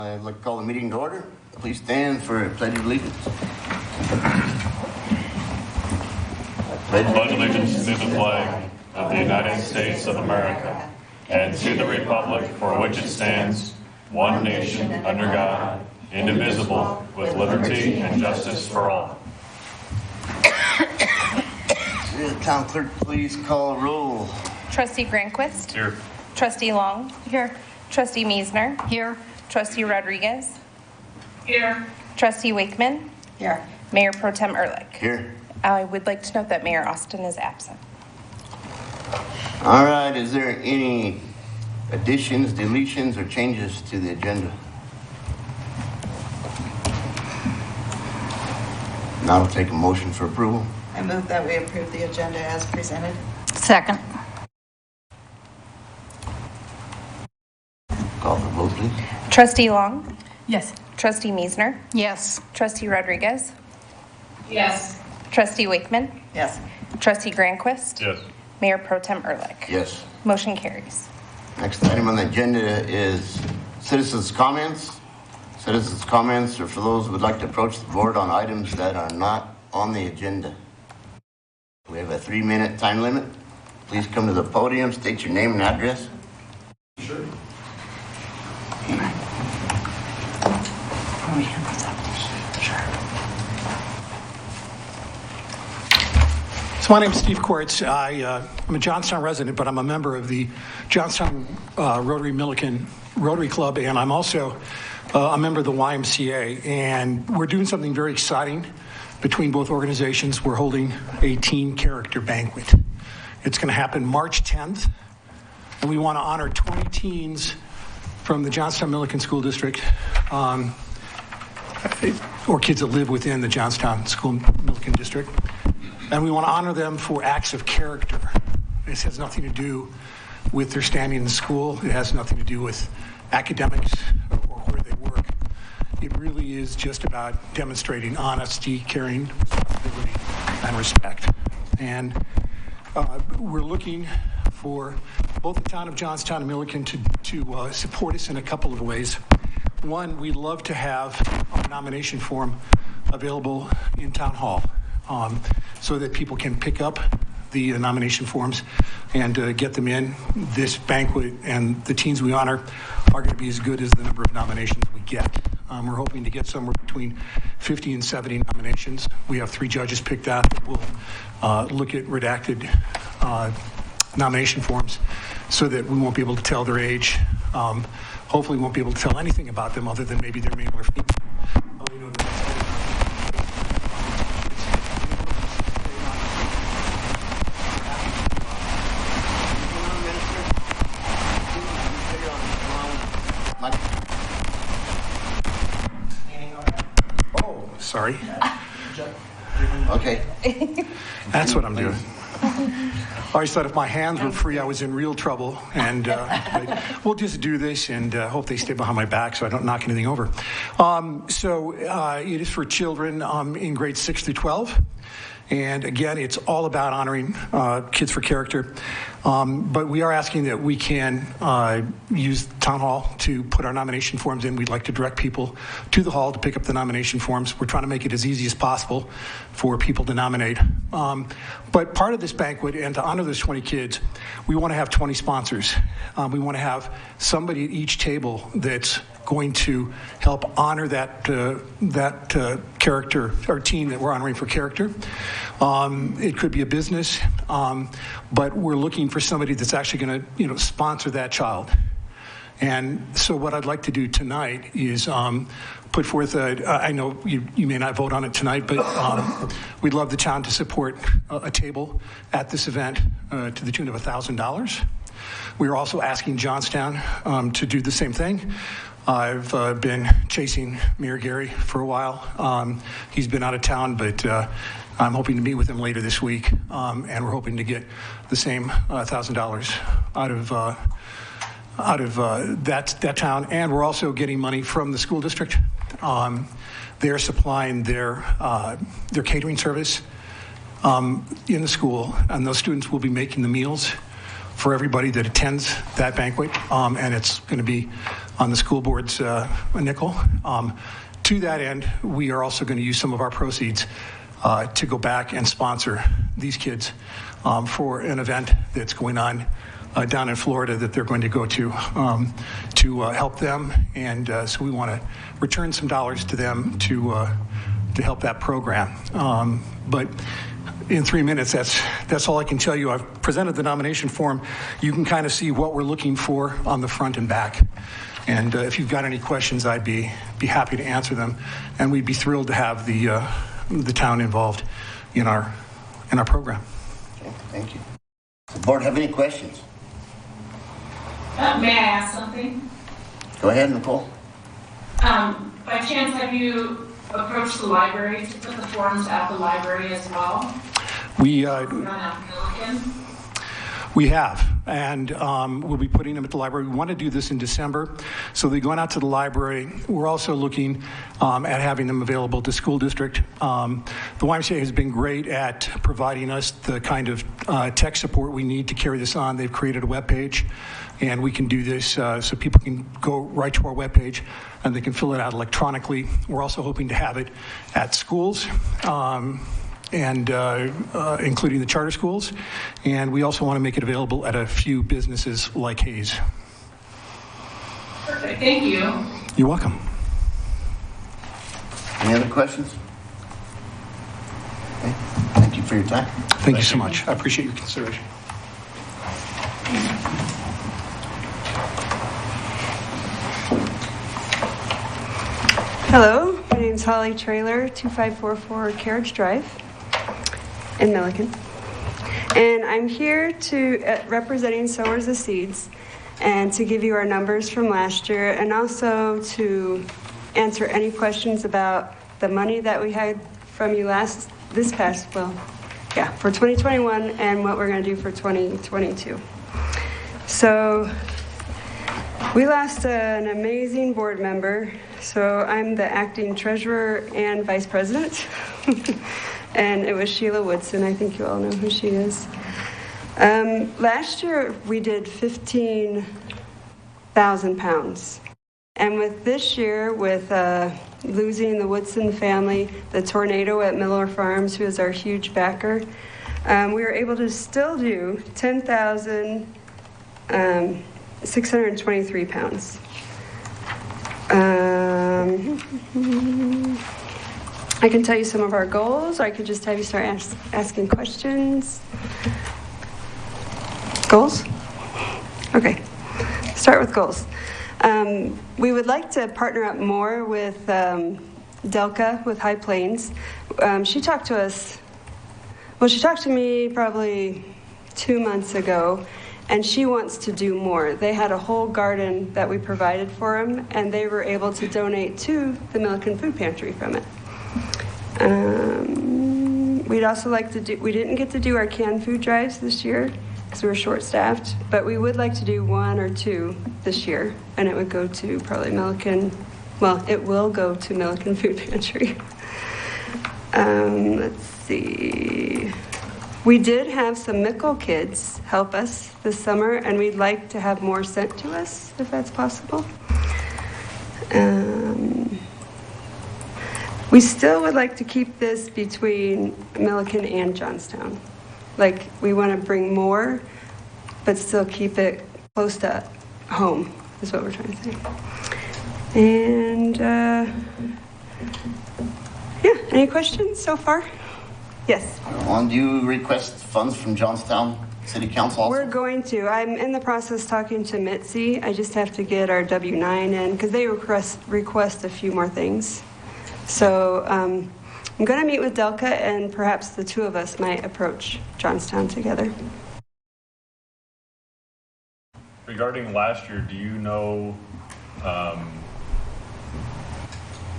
I'd like to call the meeting to order. Please stand for a pledge of allegiance. I pledge allegiance to the flag of the United States of America and to the republic for which it stands, one nation, under God, indivisible, with liberty and justice for all. Town clerk, please call roll. Trustee Granquist. Here. Trustee Long. Here. Trustee Meisner. Here. Trustee Rodriguez. Here. Trustee Wakeman. Here. Mayor Pro Tem Ehrlich. Here. I would like to note that Mayor Austin is absent. All right, is there any additions, deletions, or changes to the agenda? Now I'll take a motion for approval. I move that we approve the agenda as presented. Second. Call for vote, please. Trustee Long. Yes. Trustee Meisner. Yes. Trustee Rodriguez. Yes. Trustee Wakeman. Yes. Trustee Granquist. Yes. Mayor Pro Tem Ehrlich. Yes. Motion carries. Next item on the agenda is citizens' comments. Citizens' comments are for those who would like to approach the board on items that are not on the agenda. We have a 3-minute time limit. Please come to the podium, state your name and address. Sure. So my name is Steve Quartz. I'm a Johnstown resident, but I'm a member of the Johnstown Rotary Milliken Rotary Club, and I'm also a member of the YMCA. And we're doing something very exciting between both organizations. We're holding a teen character banquet. It's going to happen March 10th, and we want to honor 20 teens from the Johnstown Milliken School District, or kids that live within the Johnstown School Milliken District. And we want to honor them for acts of character. This has nothing to do with their standing in the school. It has nothing to do with academics or where they work. It really is just about demonstrating honesty, caring, responsibility, and respect. And we're looking for both the town of Johnstown and Milliken to support us in a couple of ways. One, we'd love to have a nomination form available in Town Hall so that people can pick up the nomination forms and get them in. This banquet and the teens we honor are going to be as good as the number of nominations we get. We're hoping to get somewhere between 50 and 70 nominations. We have 3 judges picked out that will look at redacted nomination forms so that we won't be able to tell their age. Hopefully we won't be able to tell anything about them other than maybe their male or female. Sorry. Okay. That's what I'm doing. I always thought if my hands were free, I was in real trouble. And we'll just do this and hope they stay behind my back so I don't knock anything over. So it is for children in grades 6 through 12. And again, it's all about honoring kids for character. But we are asking that we can use Town Hall to put our nomination forms in. We'd like to direct people to the hall to pick up the nomination forms. We're trying to make it as easy as possible for people to nominate. But part of this banquet, and to honor those 20 kids, we want to have 20 sponsors. We want to have somebody at each table that's going to help honor that character or teen that we're honoring for character. It could be a business, but we're looking for somebody that's actually going to, sponsor that child. And so what I'd like to do tonight is put forth I know you may not vote on it tonight, but we'd love the town to support a table at this event to the tune of $1,000. We're also asking Johnstown to do the same thing. I've been chasing Mayor Gary for a while. He's been out of town, but I'm hoping to meet with him later this week, and we're hoping to get the same $1,000 out of that town. And we're also getting money from the school district. They're supplying their catering service in the school, and those students will be making the meals for everybody that attends that banquet, and it's going to be on the school board's nickel. To that end, we are also going to use some of our proceeds to go back and sponsor these kids for an event that's going on down in Florida that they're going to go to help them. And so we want to return some dollars to them to help that program. But in 3 minutes, that's all I can tell you. I've presented the nomination form. You can kind of see what we're looking for on the front and back. And if you've got any questions, I'd be happy to answer them. And we'd be thrilled to have the town involved in our program. Okay, thank you. Does the board have any questions? May I ask something? Go ahead, Nicole. By chance, have you approached the library to put the forms at the library as well? We Not at Milliken? We have, and we'll be putting them at the library. We want to do this in December, so they're going out to the library. We're also looking at having them available to school district. The YMCA has been great at providing us the kind of tech support we need to carry this on. They've created a web page, and we can do this so people can go right to our web page and they can fill it out electronically. We're also hoping to have it at schools. And including the charter schools. And we also want to make it available at a few businesses like Hayes. Perfect, thank you. You're welcome. Any other questions? Okay. Thank you for your time. Thank you so much. I appreciate your consideration. Hello, my name's Holly Trailer, 2544 Carriage Drive in Milliken. And I'm here to representing Sowers of Seeds and to give you our numbers from last year and also to answer any questions about the money that we had from you for 2021 and what we're going to do for 2022. So we lost an amazing board member. So I'm the acting treasurer and vice president. And it was Sheila Woodson. I think you all know who she is. Last year, we did 15,000 pounds. And with this year, with losing the Woodson family, the tornado at Miller Farms, who is our huge backer, we were able to still do 10,623 pounds. I can tell you some of our goals, or I could just have you start asking questions. Goals? Okay, start with goals. We would like to partner up more with Delca, with High Plains. She talked to me probably 2 months ago, and she wants to do more. They had a whole garden that we provided for them, and they were able to donate to the Milliken Food Pantry from it. We'd also like to we didn't get to do our canned food drives this year because we were short-staffed, but we would like to do 1 or 2 this year, and it would go to probably Milliken, it will go to Milliken Food Pantry. Let's see. We did have some Mickle kids help us this summer, and we'd like to have more sent to us, if that's possible. We still would like to keep this between Milliken and Johnstown. Like, we want to bring more, but still keep it close to home, is what we're trying to say. And, any questions so far? Yes. Do you request funds from Johnstown City Council also? We're going to. I'm in the process talking to Mitzi. I just have to get our W-9 in because they request a few more things. So I'm going to meet with Delca, and perhaps the two of us might approach Johnstown together. Regarding last year, do you know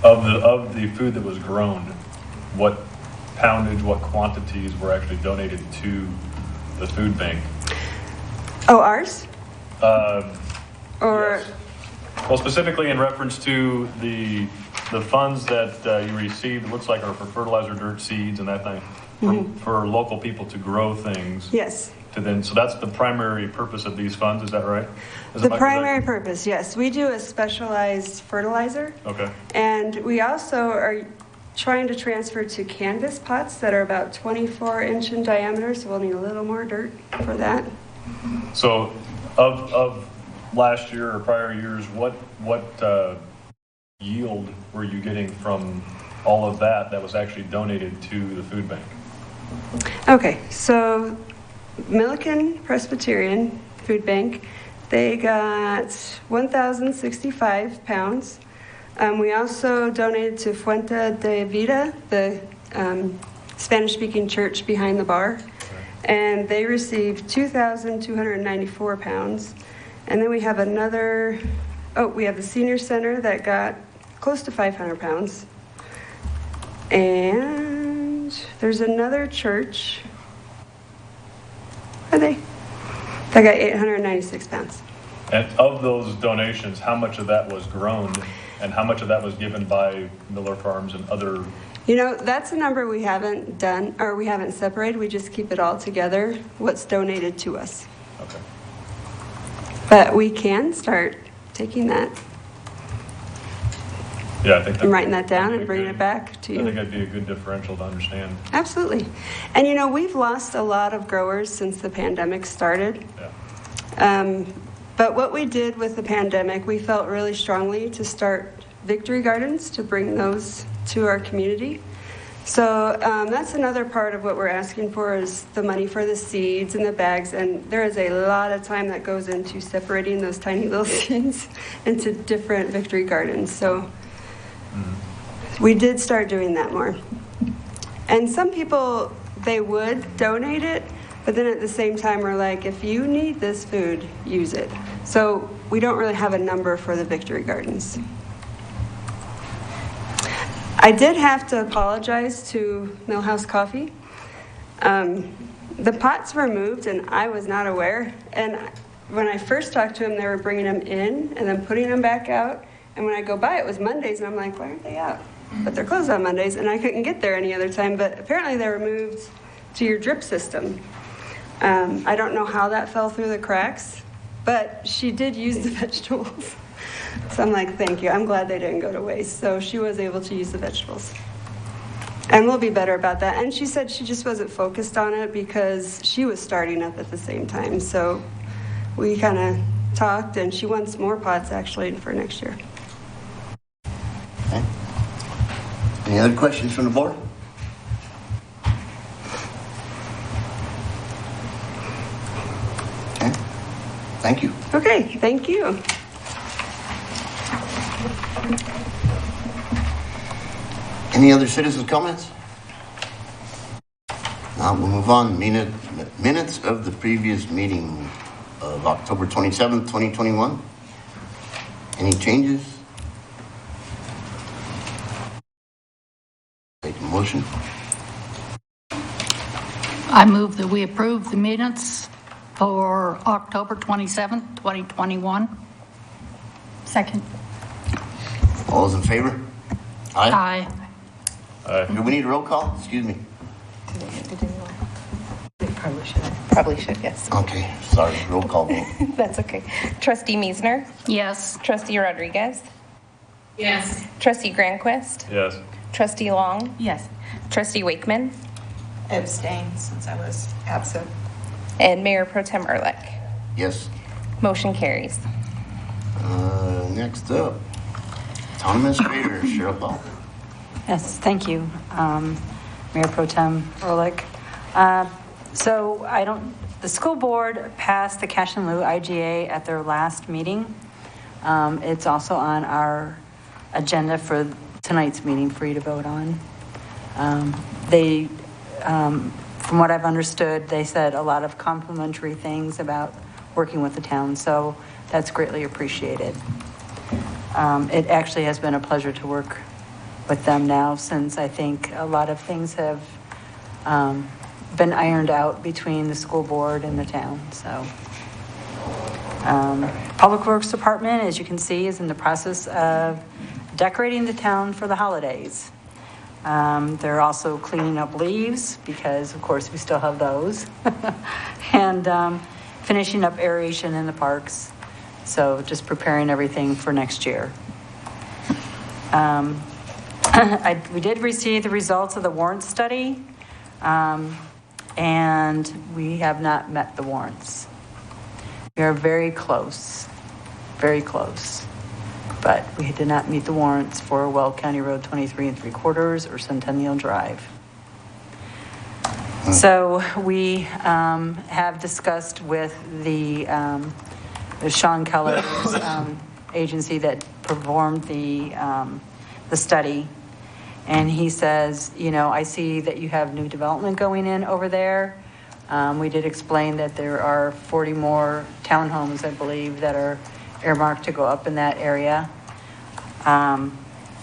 of the food that was grown, what poundage, what quantities were actually donated to the food bank? Oh, ours? Yes. Well, specifically in reference to the funds that you received, it looks like are for fertilizer, dirt, seeds, and that thing, for local people to grow things. Yes. to then, so that's the primary purpose of these funds, is that right? The primary purpose, yes. We do a specialized fertilizer. Okay. And we also are trying to transfer to canvas pots that are about 24-inch in diameter, so we'll need a little more dirt for that. So of last year or prior years, what yield were you getting from all of that was actually donated to the food bank? Okay, so Milliken Presbyterian Food Bank, they got 1,065 pounds. We also donated to Fuente de Vida, the Spanish-speaking church behind the bar, and they received 2,294 pounds. And then we have we have the senior center that got close to 500 pounds. And there's another church. Are they? That got 896 pounds. And of those donations, how much of that was grown and how much of that was given by Miller Farms and other? You know, that's a number we haven't done, or we haven't separated. We just keep it all together, what's donated to us. Okay. But we can start taking that. Yeah, I think I'm writing that down and bringing it back to you. I think that'd be a good differential to understand. Absolutely. And you know, we've lost a lot of growers since the pandemic started. Yeah. But what we did with the pandemic, we felt really strongly to start victory gardens to bring those to our community. So that's another part of what we're asking for is the money for the seeds and the bags. And there is a lot of time that goes into separating those tiny little seeds into different victory gardens. So we did start doing that more. And some people, they would donate it, but then at the same time, we're like, if you need this food, use it. So we don't really have a number for the victory gardens. I did have to apologize to Millhouse Coffee. The pots were moved and I was not aware. And when I first talked to them, they were bringing them in and then putting them back out. And when I go by, it was Mondays and I'm like, why aren't they out? But they're closed on Mondays and I couldn't get there any other time. But apparently they were moved to your drip system. I don't know how that fell through the cracks, but she did use the vegetables. So I'm like, thank you. I'm glad they didn't go to waste. So she was able to use the vegetables. And we'll be better about that. And she said she just wasn't focused on it because she was starting up at the same time. So we kind of talked, and she wants more pots actually for next year. Okay. Any other questions from the board? Okay. Thank you. Okay, thank you. Any other citizens' comments? Now we'll move on. Minutes of the previous meeting of October 27th, 2021. Any changes? Take a motion. I move that we approve the minutes for October 27th, 2021. Second. All those in favor? Aye. Do we need a roll call? Excuse me. Probably should, yes. Okay, sorry. Roll call vote. That's okay. Trustee Meisner? Yes. Trustee Rodriguez? Yes. Trustee Granquist? Yes. Trustee Long? Yes. Trustee Wakeman? Abstain since I was absent. And Mayor Pro Tem Ehrlich. Yes. Motion carries. Next up, Town Administrator Cheryl Ball. Yes, thank you, Mayor Pro Tem Ehrlich. The school board passed the cash in lieu IGA at their last meeting. It's also on our agenda for tonight's meeting for you to vote on. From what I've understood, they said a lot of complimentary things about working with the town, so that's greatly appreciated. It actually has been a pleasure to work with them now, since I think a lot of things have been ironed out between the school board and the town. So, Public Works Department, as you can see, is in the process of decorating the town for the holidays. They're also cleaning up leaves because, of course, we still have those. And finishing up aeration in the parks. So just preparing everything for next year. We did receive the results of the warrant study, and we have not met the warrants. We are very close, but we did not meet the warrants for Weld County Road 23 3/4 or Centennial Drive. So we have discussed with the Sean Keller's agency that performed the study. And he says, I see that you have new development going in over there. We did explain that there are 40 more townhomes, I believe, that are earmarked to go up in that area.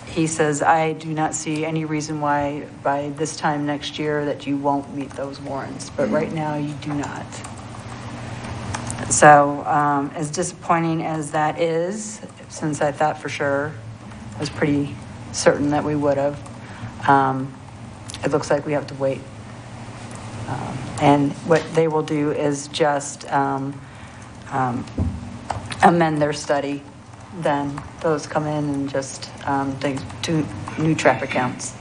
He says, I do not see any reason why by this time next year that you won't meet those warrants, but right now you do not. So as disappointing as that is, since I thought for sure, I was pretty certain that we would have, it looks like we have to wait. And what they will do is just amend their study. Then those come in and just they do new traffic counts.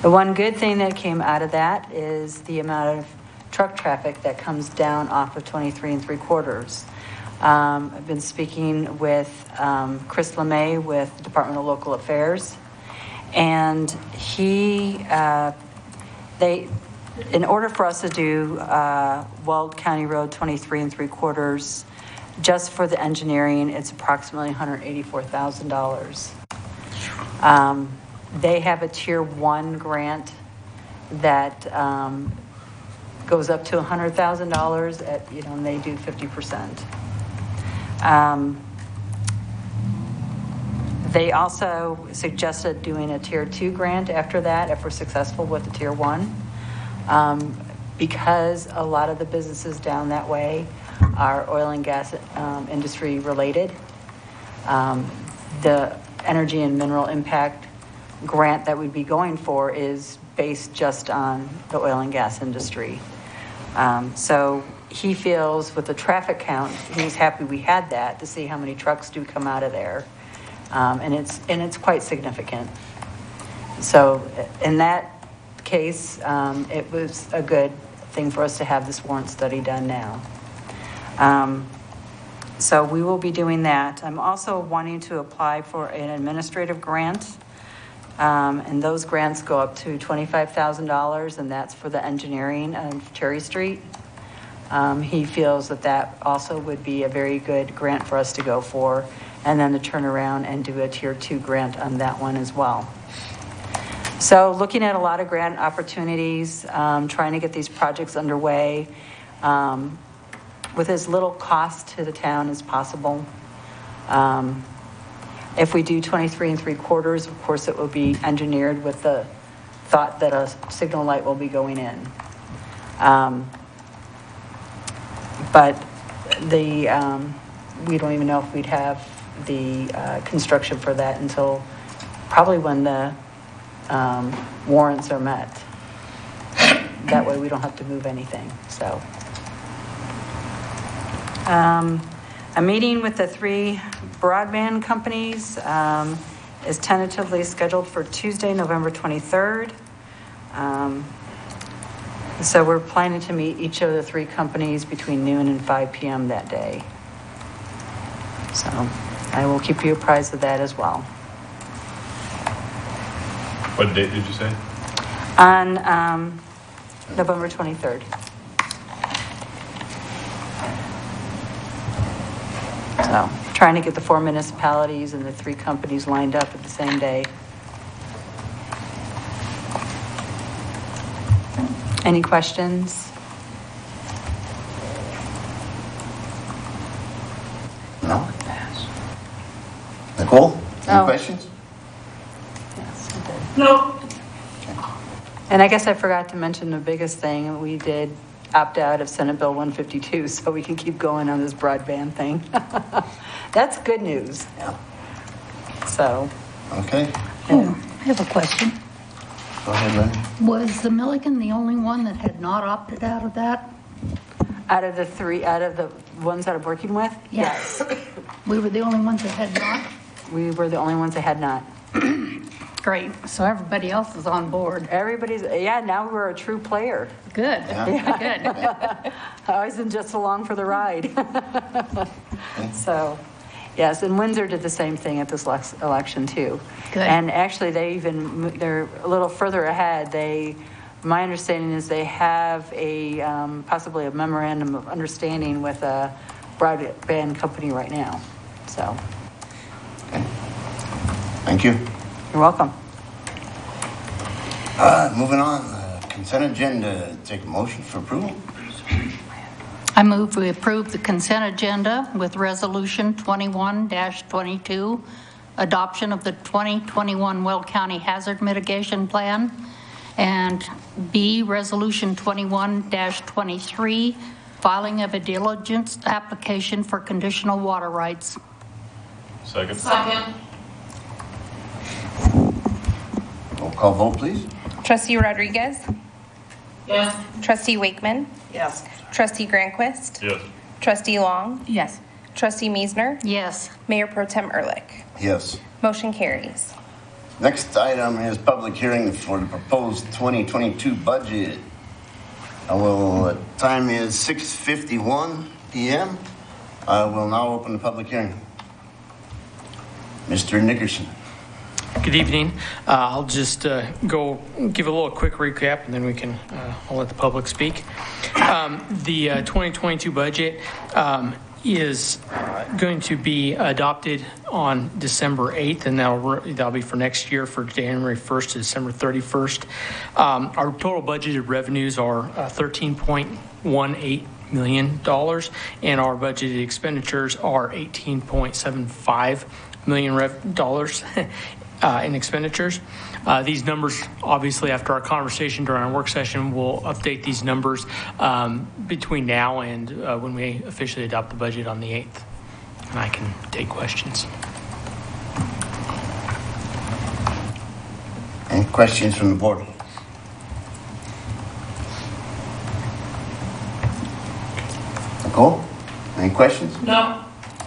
The one good thing that came out of that is the amount of truck traffic that comes down off of 23 3/4. I've been speaking with Chris LeMay with Department of Local Affairs, and in order for us to do Weld County Road 23 3/4, just for the engineering, it's approximately $184,000. They have a Tier 1 grant that goes up to $100,000 and they do 50%. They also suggested doing a Tier 2 grant after that if we're successful with the Tier 1. Because a lot of the businesses down that way are oil and gas industry related. The energy and mineral impact grant that we'd be going for is based just on the oil and gas industry. So he feels with the traffic count, he's happy we had that to see how many trucks do come out of there. And it's quite significant. So in that case, it was a good thing for us to have this warrant study done now. So we will be doing that. I'm also wanting to apply for an administrative grant, and those grants go up to $25,000, and that's for the engineering of Cherry Street. He feels that also would be a very good grant for us to go for, and then to turn around and do a Tier 2 grant on that one as well. So looking at a lot of grant opportunities, trying to get these projects underway with as little cost to the town as possible. If we do 23 3/4, of course, it will be engineered with the thought that a signal light will be going in. But we don't even know if we'd have the construction for that until probably when the warrants are met. That way we don't have to move anything. So a meeting with the 3 broadband companies is tentatively scheduled for Tuesday, November 23rd. So we're planning to meet each of the 3 companies between noon and 5 p.m. that day. So I will keep you apprised of that as well. What date did you say? On November 23rd. So trying to get the 4 municipalities and the 3 companies lined up at the same day. Any questions? No? Nicole, any Oh. questions? Yes, I did. No, And I guess I forgot to mention the biggest thing. We did opt out of Senate Bill 152 so we can keep going on this broadband thing. That's good news. Yeah. So, Okay. I have a question. Go ahead, Lynn. Was the Milliken the only one that had not opted out of that? Out of the ones that I'm working with? Yes. We were the only ones that had not? We were the only ones that had not. Great. So everybody else is on board. Now we're a true player. Good. Good. I wasn't just along for the ride. So, yes, and Windsor did the same thing at this election too. Good. And actually, they're a little further ahead. My understanding is they have possibly a memorandum of understanding with a broadband company right now. So, Okay. Thank you. you're welcome. Moving on, consent agenda. Take a motion for approval. I move we approve the consent agenda with Resolution 21-22, adoption of the 2021 Will County Hazard Mitigation Plan, and B, Resolution 21-23, filing of a diligence application for conditional water rights. Second. Second. Roll call vote, please. Trustee Rodriguez? Yes. Trustee Wakeman? Yes. Trustee Granquist? Yes. Trustee Long? Yes. Trustee Meisner? Yes. Mayor Pro Tem Ehrlich? Yes. Motion carries. Next item is public hearing for the proposed 2022 budget. Time is 6:51 p.m. I will now open the public hearing. Mr. Nickerson. Good evening. I'll just go give a little quick recap, and then I'll let the public speak. The 2022 budget is going to be adopted on December 8th, and that'll be for next year, for January 1st to December 31st. Our total budgeted revenues are $13.18 million, and our budgeted expenditures are $18.75 million in expenditures. These numbers, obviously, after our conversation during our work session, we'll update these numbers between now and when we officially adopt the budget on the 8th. And I can take questions. Any questions from the board? Nicole, any questions? No.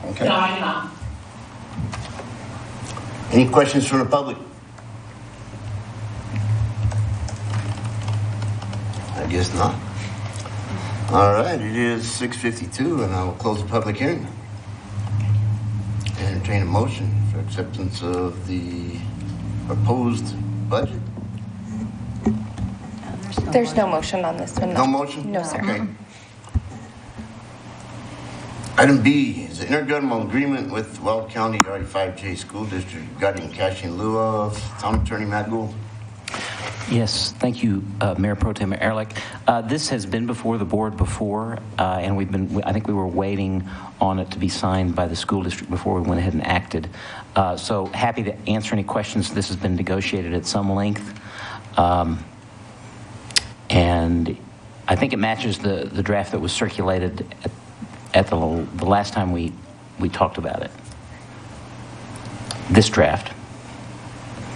Okay. No, I do not. Any questions from the public? I guess not. All right, it is 6:52, and I will close the public hearing. Entertain a motion for acceptance of the proposed budget. There's no motion on this one. No motion? No, sir. Okay. Item B is the intergovernmental agreement with Weld County RE5J School District regarding cash in lieu of. Town Attorney Matt Gould. Yes, thank you, Mayor Pro Tem Ehrlich. This has been before the board before, and I think we were waiting on it to be signed by the school district before we went ahead and acted. So happy to answer any questions. This has been negotiated at some length. And I think it matches the draft that was circulated at the last time we talked about it. This draft.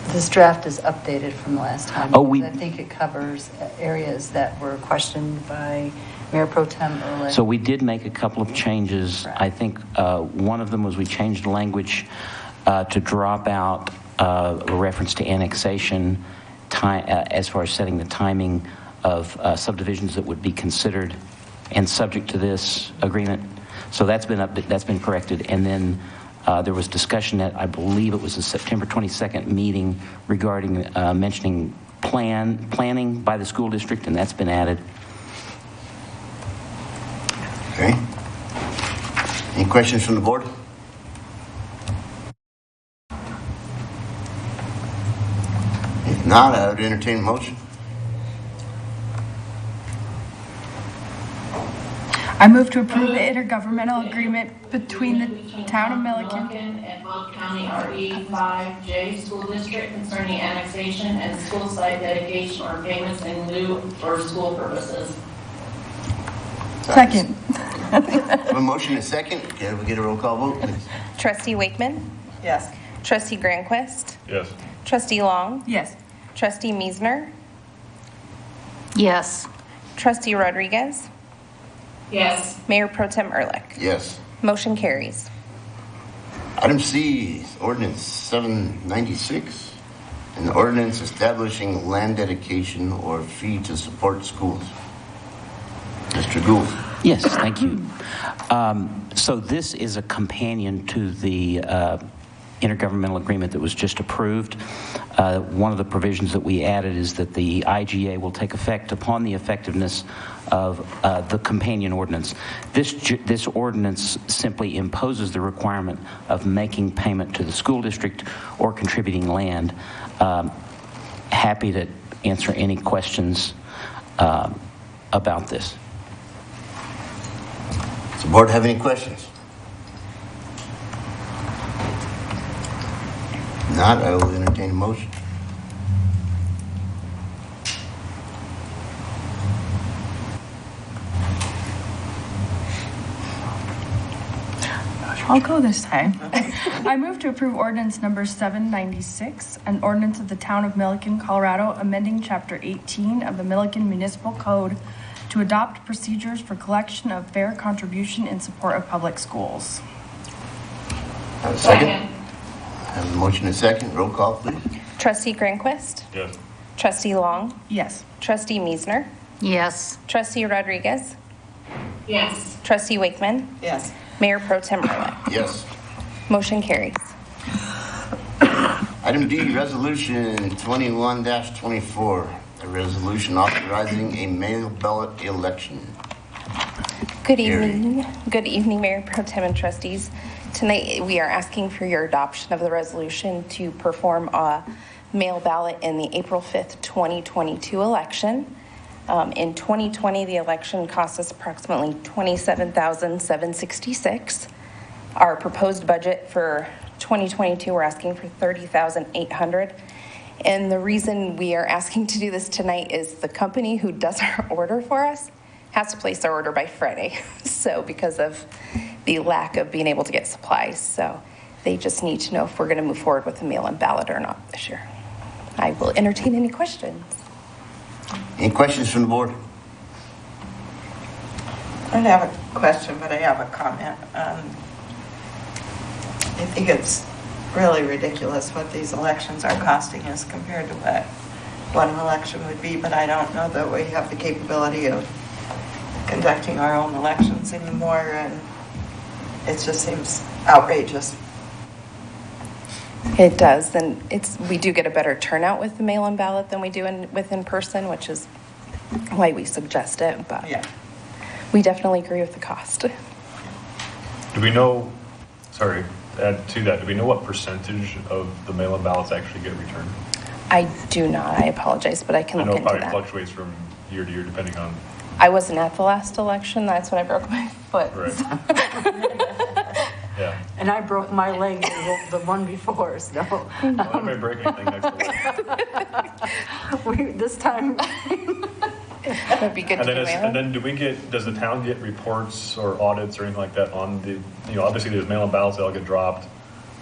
This draft is updated from the last time. Oh, because I think it covers areas that were questioned by Mayor Pro Tem Ehrlich. So we did make a couple of changes. Right. I think one of them was we changed the language to drop out a reference to annexation time, as far as setting the timing of subdivisions that would be considered and subject to this agreement. So that's been corrected. And then there was discussion at, I believe it was the September 22nd meeting regarding mentioning planning by the school district, and that's been added. Okay. Any questions from the board? If not, I would entertain a motion. I move to approve the intergovernmental agreement between the town of Milliken and Weld County RE5J School District concerning annexation and school site dedication or payments in lieu for school purposes. Second. A motion and second. Can we get a roll call vote, please? Trustee Wakeman? Yes. Trustee Granquist? Yes. Trustee Long? Yes. Trustee Miesner, Yes. Trustee Rodriguez, Yes. Mayor Pro Tem Ehrlich. Yes. Motion carries. Item C is ordinance 796, an ordinance establishing land dedication or fee to support schools. Mr. Gould. Yes, thank you. So this is a companion to the intergovernmental agreement that was just approved. One of the provisions that we added is that the IGA will take effect upon the effectiveness of the companion ordinance. This ordinance simply imposes the requirement of making payment to the school district or contributing land. Happy to answer any questions about this. Does the board have any questions? If not, I will entertain a motion. I'll go this time. I move to approve ordinance number 796, an ordinance of the Town of Milliken, Colorado, amending Chapter 18 of the Milliken Municipal Code to adopt procedures for collection of fair contribution in support of public schools. Have a second? I have a motion and a second. Roll call, please. Trustee Granquist, Yes. Trustee Long, Yes. Trustee Miesner, Yes. Trustee Rodriguez, Yes. Trustee Wakeman, Yes. Mayor Pro Tem Ehrlich. Yes. Motion carries. Item D, resolution 21-24, a resolution authorizing a mail ballot election. Good evening. Good evening, Mayor Pro Tem and trustees. Tonight, we are asking for your adoption of the resolution to perform a mail ballot in the April 5th, 2022 election. In 2020, the election cost us approximately $27,766. Our proposed budget for 2022, we're asking for $30,800. And the reason we are asking to do this tonight is the company who does our order for us has to place their order by Friday. So because of the lack of being able to get supplies. So they just need to know if we're going to move forward with the mail-in ballot or not this year. I will entertain any questions. Any questions from the board? I don't have a question, but I have a comment. I think it's really ridiculous what these elections are costing us compared to what an election would be, but I don't know that we have the capability of conducting our own elections anymore, and it just seems outrageous. It does, and we do get a better turnout with the mail-in ballot than we do with in person, which is why we suggest it, but Yeah. we definitely agree with the cost. Do we know, sorry, add to that, do we know what percentage of the mail-in ballots actually get returned? I do not, I apologize, but I can I look know it into probably that. fluctuates from year to year depending on, I wasn't at the last election, that's when I broke my foot. right. Yeah. And I broke my leg the one before, so Well, I may break anything next week. this time, That'd be good to do And mail-in. then does the town get reports or audits or anything like that on the, obviously there's mail-in ballots, they all get dropped,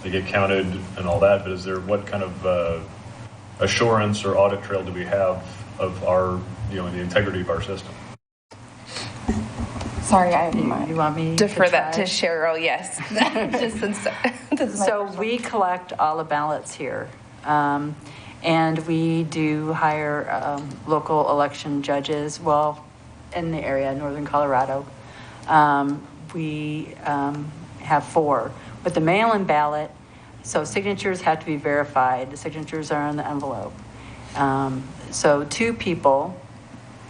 they get counted and all that, but is there, what kind of assurance or audit trail do we have of our, the integrity of our system? Sorry, I you want me defer to that to try? Cheryl, yes. Just since this is my So first we collect all the ballots here. And we do hire local election judges, well, in the area, northern Colorado. We have 4. With the mail-in ballot, so signatures have to be verified. The signatures are on the envelope. So 2 people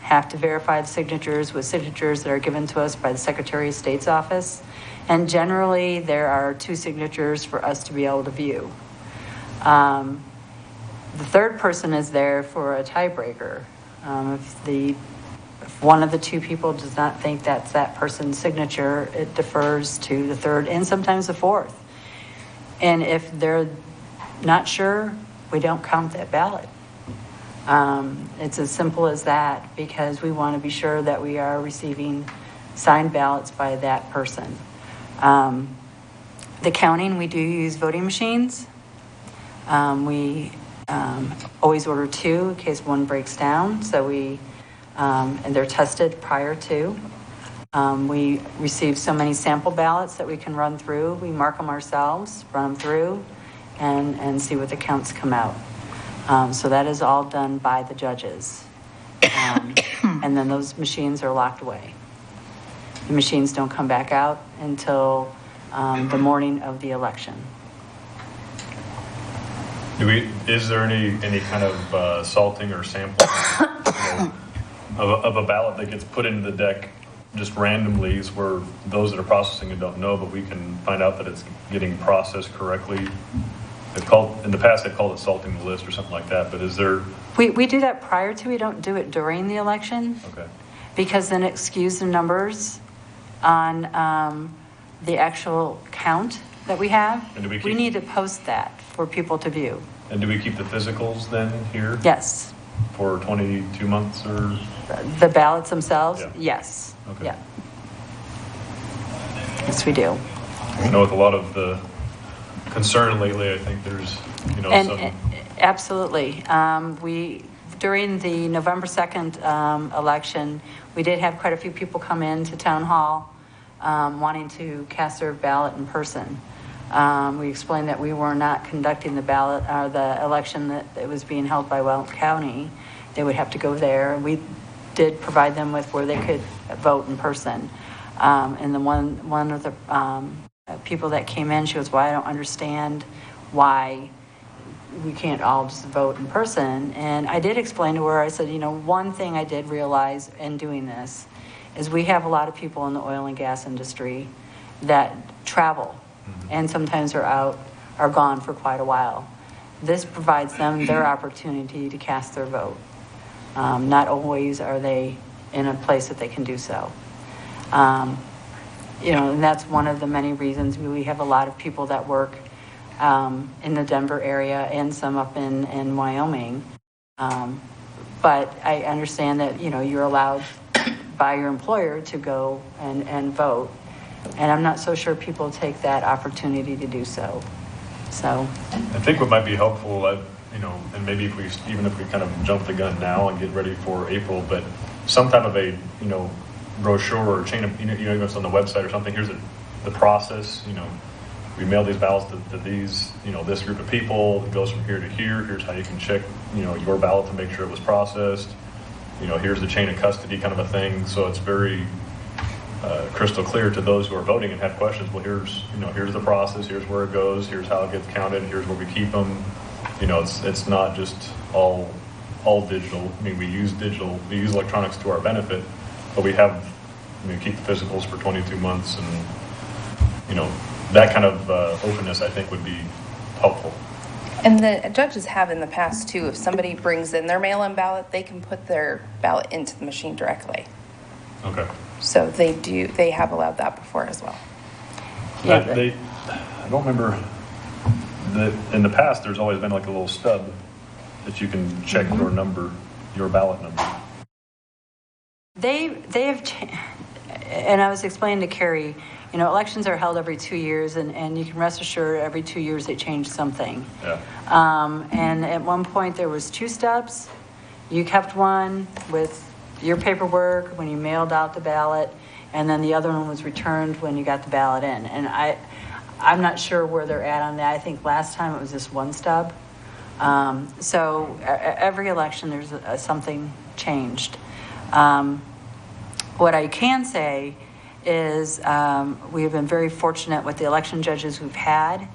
have to verify the signatures with signatures that are given to us by the Secretary of State's office. And generally, there are 2 signatures for us to be able to view. The 3rd person is there for a tiebreaker. If one of the 2 people does not think that's that person's signature, it defers to the 3rd and sometimes the 4th. And if they're not sure, we don't count that ballot. It's as simple as that, because we want to be sure that we are receiving signed ballots by that person. The counting, we do use voting machines. We always order 2 in case one breaks down. So and they're tested prior to. We receive so many sample ballots that we can run through. We mark them ourselves, run them through, and see what the counts come out. So that is all done by the judges. And then those machines are locked away. The machines don't come back out until the morning of the election. Is there any kind of salting or sampling of a ballot that gets put into the deck just randomly, is where those that are processing it don't know, but we can find out that it's getting processed correctly? In the past, they've called it salting the list or something like that, but is there... We do that prior to, we don't do it during the election. Okay. Because then it skews the numbers on the actual count that we have. And we need to post that for people to view. And do we keep the physicals then here? Yes. For 22 months or? The ballots themselves? Yeah. Yes. Okay. Yeah. Yes, we do. I know with a lot of the concern lately, I think there's, some... Absolutely. During the November 2nd election, we did have quite a few people come into town hall wanting to cast their ballot in person. We explained that we were not conducting the election that was being held by Weld County. They would have to go there. We did provide them with where they could vote in person. And then one of the people that came in, she goes, "Well, I don't understand why we can't all just vote in person." And I did explain to her, I said, one thing I did realize in doing this is we have a lot of people in the oil and gas industry that travel and sometimes are gone for quite a while. This provides them their opportunity to cast their vote. Not always are they in a place that they can do so. And that's one of the many reasons we have a lot of people that work in the Denver area and some up in Wyoming. But I understand that, you're allowed by your employer to go and vote. And I'm not so sure people take that opportunity to do so. So I think what might be helpful, and maybe if we kind of jump the gun now and get ready for April, but some type of a, brochure or chain of, it's on the website or something. Here's the process, we mail these ballots to these, this group of people. It goes from here to here. Here's how you can check, your ballot to make sure it was processed. Here's the chain of custody kind of a thing. So it's very crystal clear to those who are voting and have questions. Well, here's the process. Here's where it goes. Here's how it gets counted. Here's where we keep them. It's not just all digital. I mean, we use digital. We use electronics to our benefit, but we keep the physicals for 22 months, and that kind of openness, I think, would be helpful. And the judges have in the past too, if somebody brings in their mail-in ballot, they can put their ballot into the machine directly. Okay. So they have allowed that before as well. Yeah, I don't remember in the past there's always been like a little stub that you can check your ballot number. They have, and I was explaining to Carrie, elections are held every 2 years, and you can rest assured every 2 years they change something. Yeah. And at one point there was 2 stubs. You kept one with your paperwork when you mailed out the ballot, and then the other one was returned when you got the ballot in. And I'm not sure where they're at on that. I think last time it was just 1 stub. So every election there's something changed. What I can say is we have been very fortunate with the election judges we've had.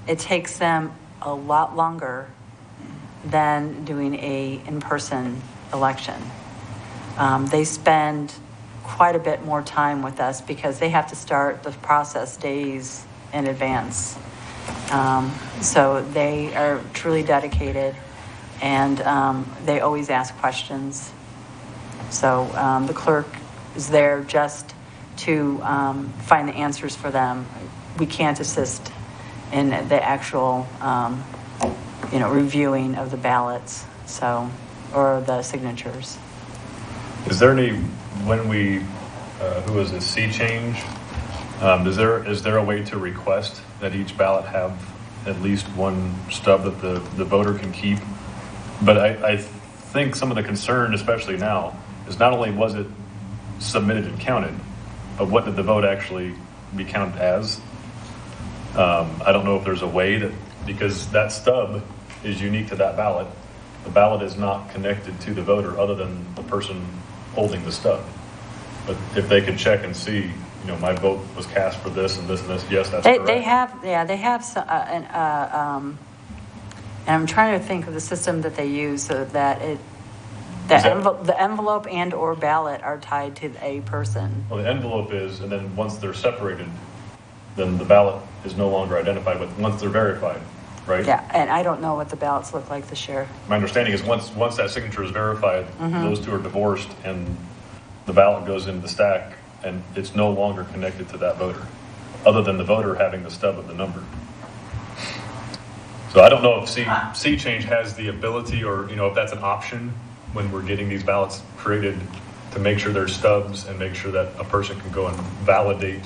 It takes them a lot longer than doing a in-person election. They spend quite a bit more time with us because they have to start the process days in advance. So they are truly dedicated, and they always ask questions. So the clerk is there just to find the answers for them. We can't assist in the actual, reviewing of the ballots, or the signatures. Is there any, when we, who was it, sea change? Is there a way to request that each ballot have at least 1 stub that the voter can keep But I think some of the concern, especially now, is not only was it submitted and counted, but what did the vote actually be counted as? I don't know if there's a way that, because that stub is unique to that ballot, the ballot is not connected to the voter other than the person holding the stub. But if they could check and see, you know, my vote was cast for this and this and this, yes, that's correct. They have some, and I'm trying to think of the system that they use so that the envelope and or ballot are tied to a person. Well, the envelope is, and then once they're separated, then the ballot is no longer identified, but once they're verified, right? Yeah, and I don't know what the ballots look like this year. My understanding is once that signature is verified, those two are divorced and the ballot goes into the stack and it's no longer connected to that voter, other than the voter having the stub of the number. So I don't know if C Change has the ability, or, you know, if that's an option when we're getting these ballots created, to make sure there's stubs and make sure that a person can go and validate,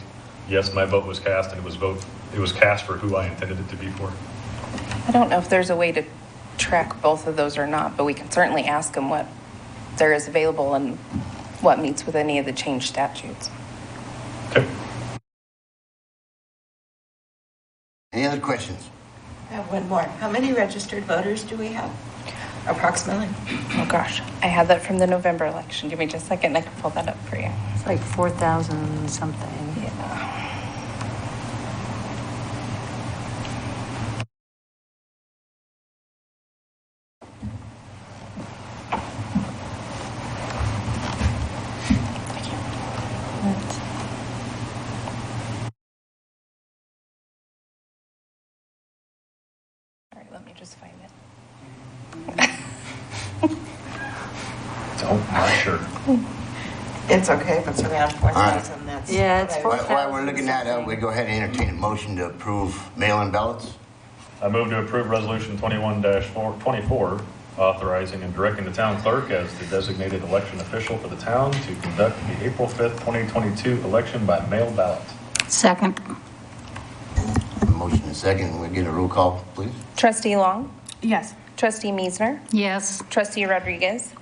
yes, my vote was cast and it was cast for who I intended it to be for. I don't know if there's a way to track both of those or not, but we can certainly ask them what there is available and what meets with any of the change statutes. Okay. Any other questions? I have one more. How many registered voters do we have, approximately? Oh gosh, I had that from the November election. Give me just a second, I can pull that up for you. It's like 4,000 something. Yeah. All right, let me just find it. Oh, not sure. It's okay if it's around 4,000, that's. Yeah, it's what I- 4,000. While we're looking at it, we go ahead and entertain a motion to approve mail-in ballots. I move to approve Resolution 21-24, authorizing and directing the town clerk as the designated election official for the town to conduct the April 5th, 2022 election by mail ballot. Second. Motion and second. We get a roll call, please. Trustee Long, Yes. Trustee Meisner, Yes. Trustee Rodriguez,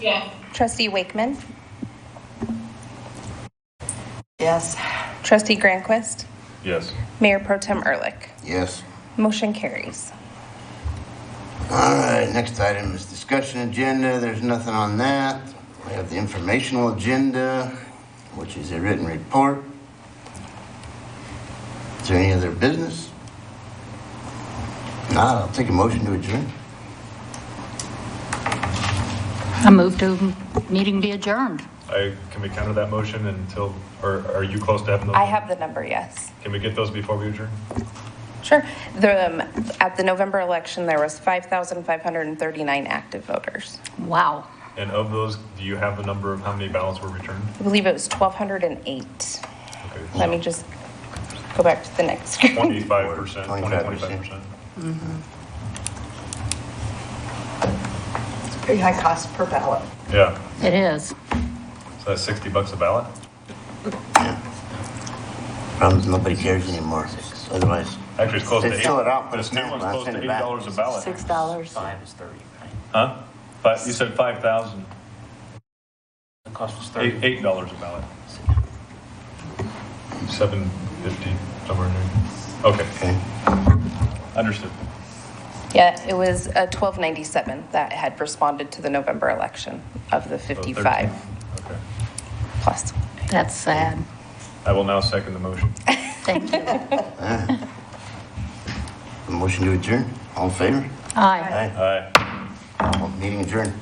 Yes. Trustee Wakeman, Yes. Trustee Granquist, Yes. Mayor Pro Tem Ehrlich. Yes. Motion carries. All right, next item is discussion agenda. There's nothing on that. We have the informational agenda, which is a written report. Is there any other business? Not, I'll take a motion to adjourn. I move to meeting be adjourned. Can we counter that motion until, or are you close to having those? I have the number, yes. Can we get those before we adjourn? Sure. At the November election, there was 5,539 active voters. Wow. And of those, do you have the number of how many ballots were returned? I believe it was 1,208. Okay. Let me just go back to the next screen. 25%, 25%. It's a pretty high cost per ballot. Yeah. It is. So that's $60 a ballot? Problem is nobody cares anymore. Otherwise, Actually, it's close to They $8. fill it out, But put a it's new stamp one's on it, close to send it back. $80 a ballot. $6. 5 is 30, right? Huh? You said 5,000. The cost was 30. $8 a ballot. $7.50, somewhere in there. Okay, okay. understood. Yeah, it was 1297 that had responded to the November election of the 55 Okay. plus. That's sad. I will now second the motion. Thank you. A motion to adjourn. All in favor? Aye. Aye. Meeting adjourned.